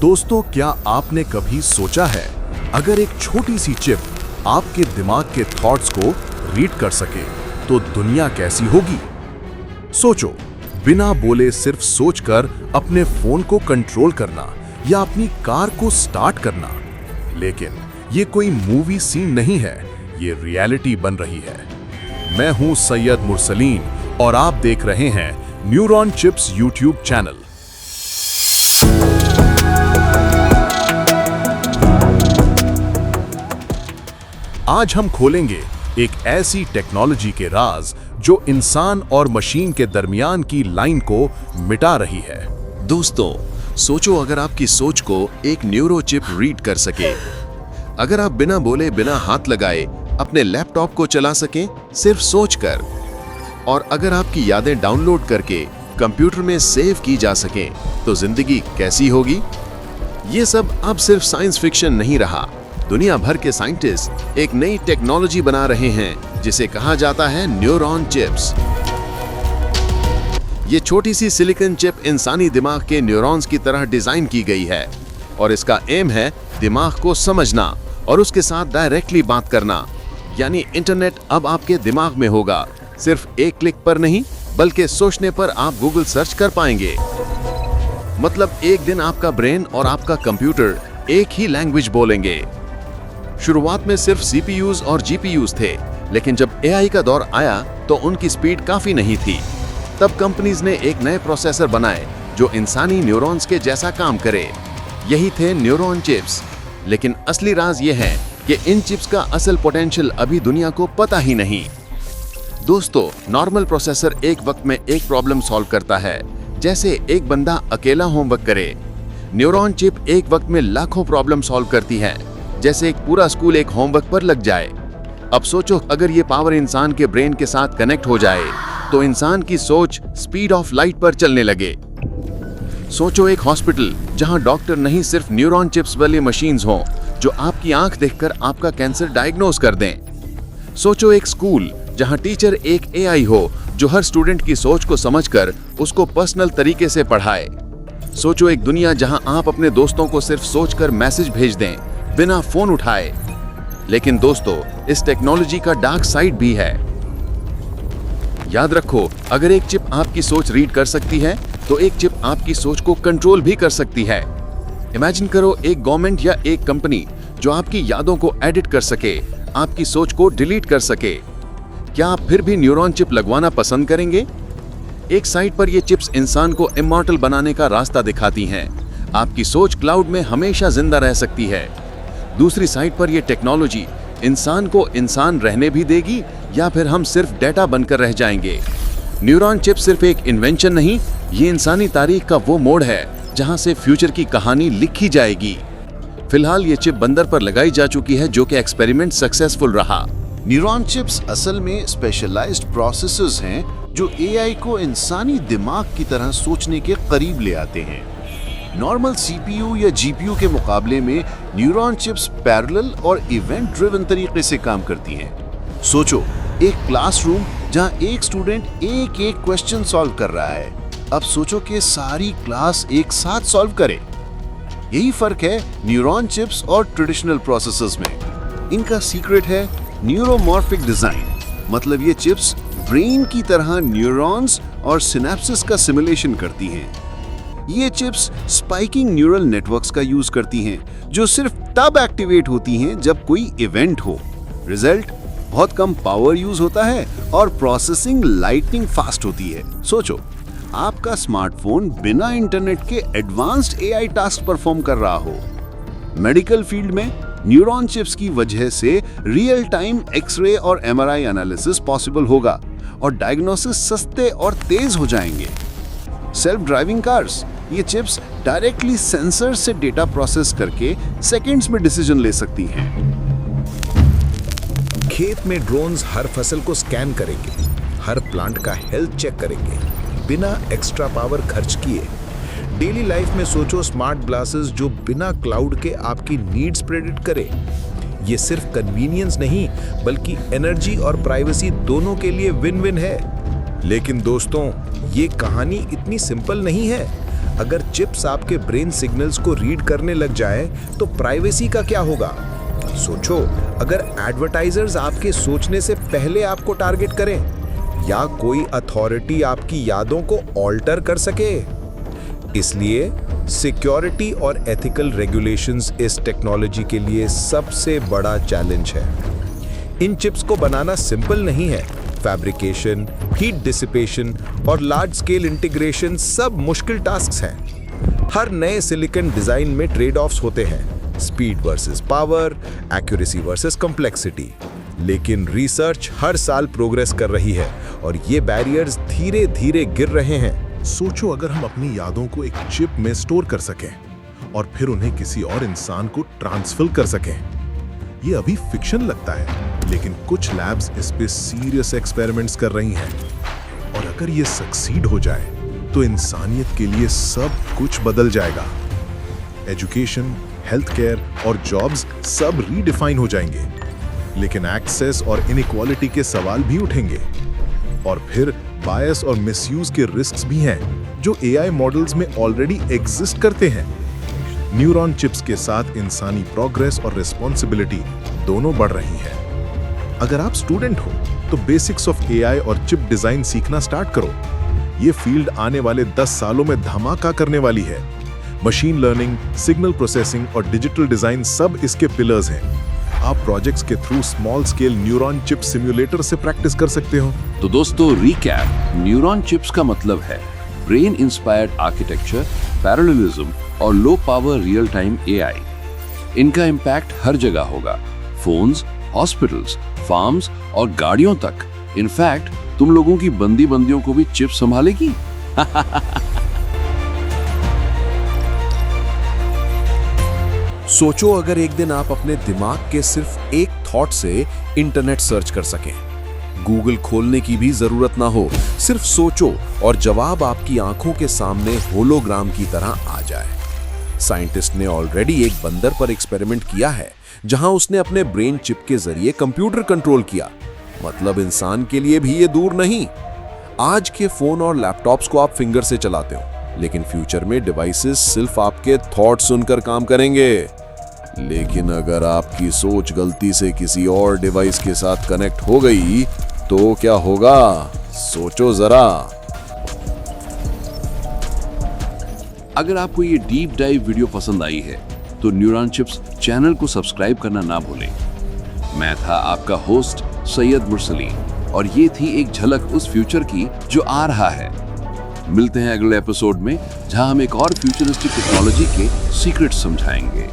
दोस्तों, क्या आपने कभी सोचा है अगर एक छोटी सी चिप आपके दिमाग के थॉट्स को रीड कर सके तो दुनिया कैसी होगी? सोचो, बिना बोले सिर्फ सोचकर अपने फोन को कंट्रोल करना या अपनी कार को स्टार्ट करना। लेकिन ये कोई मूवी सीन नहीं है, ये रियलिटी बन रही है। मैं हूं सैयद मुरसलीन और आप देख रहे हैं न्यूरॉन चिप्स यूट्यूब चैनल। आज हम खोलेंगे एक ऐसी टेक्नोलॉजी के राज जो इंसान और मशीन के दरमियान की लाइन को मिटा रही है। दोस्तों, सोचो अगर आपकी सोच को एक न्यूरो चिप रीड कर सके, अगर आप बिना बोले बिना हाथ लगाए अपने लैपटॉप को चला सकें सिर्फ सोचकर, और अगर आपकी यादें डाउनलोड करके कंप्यूटर में सेव की जा सकें तो जिंदगी कैसी होगी? ये सब अब सिर्फ साइंस फिक्शन नहीं रहा। दुनिया भर के साइंटिस्ट एक नई टेक्नोलॉजी बना रहे हैं जिसे कहा जाता है न्यूरॉन चिप्स। ये छोटी सी सिलिकॉन चिप इंसानी दिमाग के न्यूरॉन्स की तरह डिजाइन की गई है और इसका एम है दिमाग को समझना और उसके साथ डायरेक्टली बात करना। यानी इंटरनेट अब आपके दिमाग में होगा, सिर्फ एक क्लिक पर नहीं बल्कि सोचने पर आप गूगल सर्च कर पाएंगे। मतलब एक दिन आपका ब्रेन और आपका कंप्यूटर एक ही लैंग्वेज बोलेंगे। शुरुआत में सिर्फ सीपीयूज और जीपीयूज थे, लेकिन जब एआई का दौर आया तो उनकी स्पीड काफी नहीं थी। तब कंपनीज ने एक नए प्रोसेसर बनाए जो इंसानी न्यूरॉन्स के जैसा काम करे। यही थे न्यूरॉन चिप्स। लेकिन असली राज ये है कि इन चिप्स का असल पोटेंशियल अभी दुनिया को पता ही नहीं। दोस्तों, नॉर्मल प्रोसेसर एक वक्त में एक प्रॉब्लम सॉल्व करता है, जैसे एक बंदा अकेला होमवर्क करे। न्यूरॉन चिप एक वक्त में लाखों प्रॉब्लम सॉल्व करती है, जैसे एक पूरा स्कूल एक होमवर्क पर लग जाए। अब सोचो अगर ये पावर इंसान के ब्रेन के साथ कनेक्ट हो जाए तो इंसान की सोच स्पीड ऑफ लाइट पर चलने लगे। सोचो एक हॉस्पिटल जहां डॉक्टर नहीं सिर्फ न्यूरॉन चिप्स वाली मशीन्स हों जो आपकी आंख देखकर आपका कैंसर डायग्नोज कर दें। सोचो एक स्कूल जहां टीचर एक एआई हो जो हर स्टूडेंट की सोच को समझकर उसको पर्सनल तरीके से पढ़ाए। सोचो एक दुनिया जहां आप अपने दोस्तों को सिर्फ सोचकर मैसेज भेज दें बिना फोन उठाए। लेकिन दोस्तों, इस टेक्नोलॉजी का डार्क साइड भी है। याद रखो, अगर एक चिप आपकी सोच रीड कर सकती है तो एक चिप आपकी सोच को कंट्रोल भी कर सकती है। इमेजिन करो एक गवर्नमेंट या एक कंपनी जो आपकी यादों को एडिट कर सके, आपकी सोच को डिलीट कर सके। क्या आप फिर भी न्यूरॉन चिप लगवाना पसंद करेंगे? एक साइड पर ये चिप्स इंसान को इमॉर्टल बनाने का रास्ता दिखाती हैं। आपकी सोच क्लाउड में हमेशा जिंदा रह सकती है। दूसरी साइड पर यह टेक्नोलॉजी इंसान को इंसान रहने भी देगी या फिर हम सिर्फ डेटा बनकर रह जाएंगे। न्यूरॉन चिप सिर्फ एक इन्वेंशन नहीं, ये इंसानी तारीख का वो मोड़ है जहां से फ्यूचर की कहानी लिखी जाएगी। फिलहाल ये चिप बंदर पर लगाई जा चुकी है जो कि एक्सपेरिमेंट सक्सेसफुल रहा। न्यूरॉन चिप्स असल में स्पेशलाइज्ड प्रोसेसर्स हैं जो एआई को इंसानी दिमाग की तरह सोचने के करीब ले आते हैं। नॉर्मल सीपीयू या जीपीयू के मुकाबले में न्यूरॉन चिप्स पैरेलल और इवेंट ड्रिवन तरीके से काम करती हैं। सोचो एक क्लासरूम जहां एक स्टूडेंट एक एक क्वेश्चन सॉल्व कर रहा है। अब सोचो कि सारी क्लास एक साथ सॉल्व करे। यही फर्क है न्यूरॉन चिप्स और ट्रेडिशनल प्रोसेसर्स में। इनका सीक्रेट है न्यूरोमॉर्फिक डिजाइन। मतलब ये चिप्स ब्रेन की तरह न्यूरॉन्स और सिनेप्सिस का सिमुलेशन करती हैं। ये चिप्स स्पाइकिंग न्यूरल नेटवर्क्स का यूज करती हैं जो सिर्फ तब एक्टिवेट होती हैं जब कोई इवेंट हो। रिजल्ट, बहुत कम पावर यूज होता है और प्रोसेसिंग लाइटनिंग फास्ट होती है। सोचो आपका स्मार्टफोन बिना इंटरनेट के एडवांस्ड एआई टास्क परफॉर्म कर रहा हो। मेडिकल फील्ड में न्यूरॉन चिप्स की वजह से रियल टाइम एक्सरे और एमआरआई एनालिसिस पॉसिबल होगा और डायग्नोसिस सस्ते और तेज हो जाएंगे। सेल्फ ड्राइविंग कार्स, ये चिप्स डायरेक्टली सेंसर से डेटा प्रोसेस करके सेकंड्स में डिसीजन ले सकती हैं। खेत में ड्रोन्स हर फसल को स्कैन करेंगे, हर प्लांट का हेल्थ चेक करेंगे बिना एक्स्ट्रा पावर खर्च किए। डेली लाइफ में सोचो स्मार्ट ग्लासेस जो बिना क्लाउड के आपकी नीड्स प्रेडिक्ट करे। ये सिर्फ कन्वीनियंस नहीं बल्कि एनर्जी और प्राइवेसी दोनों के लिए विन विन है। लेकिन दोस्तों, ये कहानी इतनी सिंपल नहीं है। अगर चिप्स आपके ब्रेन सिग्नल्स को रीड करने लग जाए तो प्राइवेसी का क्या होगा? सोचो, अगर एडवर्टाइजर्स आपके सोचने से पहले आपको टारगेट करें, या कोई अथॉरिटी आपकी यादों को ऑल्टर कर सके। इसलिए सिक्योरिटी और एथिकल रेगुलेशंस इस टेक्नोलॉजी के लिए सबसे बड़ा चैलेंज है। इन चिप्स को बनाना सिंपल नहीं है। फैब्रिकेशन, हीट डिसिपेशन और लार्ज स्केल इंटीग्रेशन सब मुश्किल टास्क्स हैं। हर नए सिलिकॉन डिजाइन में ट्रेड ऑफ्स होते हैं, speed versus power, accuracy versus complexity. लेकिन रिसर्च हर साल प्रोग्रेस कर रही है और ये बैरियर्स धीरे धीरे गिर रहे हैं। सोचो, अगर हम अपनी यादों को एक चिप में स्टोर कर सकें और फिर उन्हें किसी और इंसान को ट्रांसफर कर सकें। ये अभी फिक्शन लगता है, लेकिन कुछ लैब्स इस पे सीरियस एक्सपेरिमेंट्स कर रही हैं। और अगर ये सक्सीड हो जाए तो इंसानियत के लिए सब कुछ बदल जाएगा। एजुकेशन, हेल्थ केयर और जॉब्स सब रीडिफाइन हो जाएंगे। लेकिन एक्सेस और इनइक्वालिटी के सवाल भी उठेंगे। और फिर बायस और मिसयूज के रिस्क्स भी हैं, जो एआई मॉडल्स में ऑलरेडी एग्जिस्ट करते हैं। न्यूरॉन चिप्स के साथ इंसानी प्रोग्रेस और रिस्पॉन्सिबिलिटी दोनों बढ़ रही है। अगर आप स्टूडेंट हो तो बेसिक्स ऑफ एआई और चिप डिजाइन सीखना स्टार्ट करो। ये फील्ड आने वाले 10 सालों में धमाका करने वाली है। मशीन लर्निंग, सिग्नल प्रोसेसिंग और डिजिटल डिजाइन सब इसके पिलर्स हैं। आप प्रोजेक्ट्स के through small scale neuron chip simulator से प्रैक्टिस कर सकते हो। तो दोस्तों, रिकैप, न्यूरॉन चिप्स का मतलब है ब्रेन इंस्पायर्ड आर्किटेक्चर, पैरेललिज्म और low power real time AI. इनका इम्पैक्ट हर जगह होगा, फोन्स, हॉस्पिटल्स, फार्म्स और गाड़ियों तक। इनफैक्ट तुम लोगों की बंदियों को भी चिप संभालेगी। सोचो, अगर एक दिन आप अपने दिमाग के सिर्फ एक थॉट से इंटरनेट सर्च कर सकें, गूगल खोलने की भी जरूरत ना हो, सिर्फ सोचो और जवाब आपकी आंखों के सामने होलोग्राम की तरह आ जाए। साइंटिस्ट ने ऑलरेडी एक बंदर पर एक्सपेरिमेंट किया है, जहां उसने अपने ब्रेन चिप के जरिए कंप्यूटर कंट्रोल किया। मतलब इंसान के लिए भी ये दूर नहीं। आज के फोन और लैपटॉप्स को आप फिंगर से चलाते हो, लेकिन फ्यूचर में डिवाइसेस सिर्फ आपके थॉट सुनकर काम करेंगे। लेकिन अगर आपकी सोच गलती से किसी और डिवाइस के साथ कनेक्ट हो गई तो क्या होगा? सोचो जरा। अगर आपको ये डीप डाइव वीडियो पसंद आई है तो न्यूरॉन चिप्स चैनल को सब्सक्राइब करना ना भूलें। मैं था आपका होस्ट सैयद मुरसली और ये थी एक झलक उस फ्यूचर की जो आ रहा है। मिलते हैं अगले एपिसोड में, जहां हम एक और फ्यूचरिस्टिक टेक्नोलॉजी के सीक्रेट्स समझाएंगे।